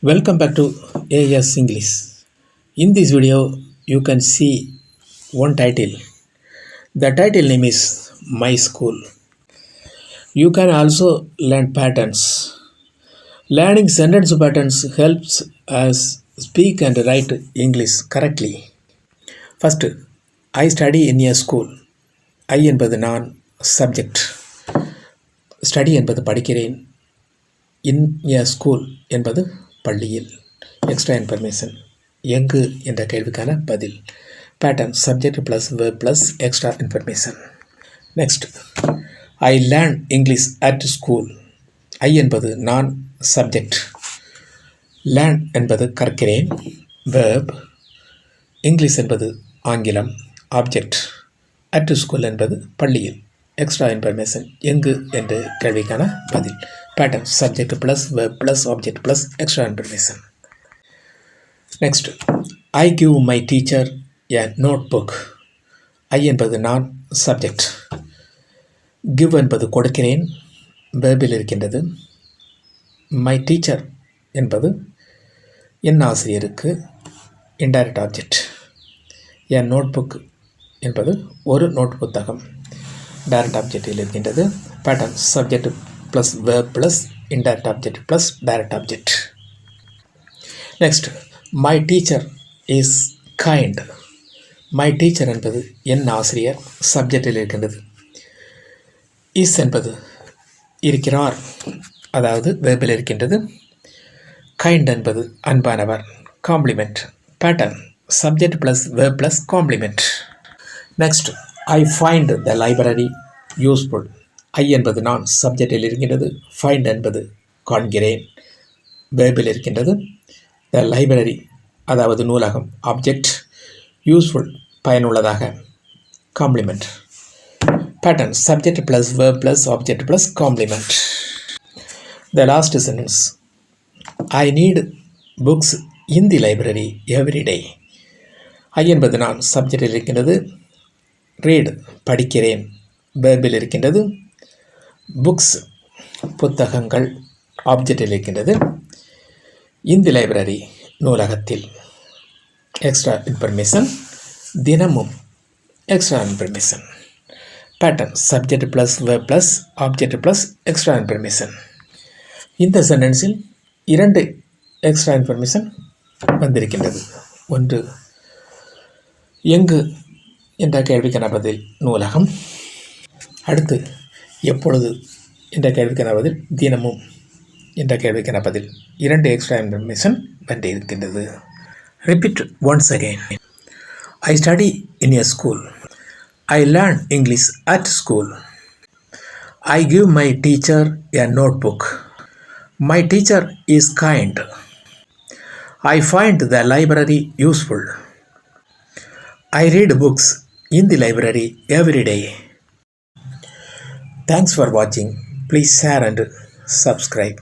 Welcome back to AS English. In this video, you can see one title. The title name is My School. You can also learn patterns. Learning sentence patterns helps us speak and write English correctly. First, I study in a school. I என்பது நான் subject. Study என்பது படிக்கிறேன். In a school என்பது பள்ளியில். Extra information எங்கு என்ற கேள்விக்கான பதில். Pattern subject plus verb plus extra information. Next, I learn English at school. I என்பது நான் சப்ஜெக்ட். லேர்ன் என்பது கற்கிறேன் வெர்ப். இங்கிலீஷ் என்பது ஆங்கிலம் ஆப்ஜெக்ட். அட் ஸ்கூல் என்பது பள்ளியில். எக்ஸ்ட்ரா இன்ஃபர்மேஷன் எங்கு என்ற கேள்விக்கான பதில். Pattern subject plus verb plus object plus extra information. Next, I give my teacher a note book. I என்பது நான் சப்ஜெக்ட். கிவ் என்பது கொடுக்கிறேன் வெர்பில் இருக்கின்றது. மை டீச்சர் என்பது என் ஆசிரியருக்கு indirect object. A note book என்பது ஒரு நோட் புத்தகம் டைரக்ட் ஆப்ஜெக்டில் இருக்கின்றது. Pattern subject plus verb plus indirect object plus direct object. Next, my teacher is kind. My teacher என்பது என் ஆசிரியர் சப்ஜெக்டில் இருக்கின்றது. இஸ் என்பது இருக்கிறார் அதாவது வெர்பில் இருக்கின்றது. கைண்ட் என்பது அன்பானவர் complement. Pattern subject plus verb plus complement. Next, I find the library useful. I என்பது நான் சப்ஜெக்டில் இருக்கின்றது. ஃபைண்ட் என்பது காண்கிறேன் வெர்பில் இருக்கின்றது. த லைப்ரரி அதாவது நூலகம் ஆப்ஜெக்ட். யூஸ்ஃபுல் பயனுள்ளதாக complement. Pattern subject plus verb plus object plus complement. The last sentence, I need books in the library every day. I என்பது நான் சப்ஜெக்டில் இருக்கின்றது. ரீட் படிக்கிறேன் வெர்பில் இருக்கின்றது. புக்ஸ் புத்தகங்கள் ஆப்ஜெக்டில் இருக்கின்றது. இந்த லைப்ரரி நூலகத்தில். எக்ஸ்ட்ரா இன்ஃபர்மேஷன் தினமும் extra information. Pattern subject plus verb plus object plus extra information. இந்த சென்டென்ஸில் 2 எக்ஸ்ட்ரா இன்ஃபர்மேஷன் வந்திருக்கின்றது. ஒன்று, எங்கு என்ற கேள்விக்கான பதில் நூலகம். அடுத்து, எப்பொழுது என்ற கேள்விக்கான பதில் தினமும் என்ற கேள்விக்கான பதில். 2 எக்ஸ்ட்ரா இன்ஃபர்மேஷன் வந்து இருக்கின்றது. Repeat once again. I study in a school. I learn English at school. I give my teacher a note book. My teacher is kind. I find the library useful. I read books in the library every day. Thanks for watching. Please share and subscribe.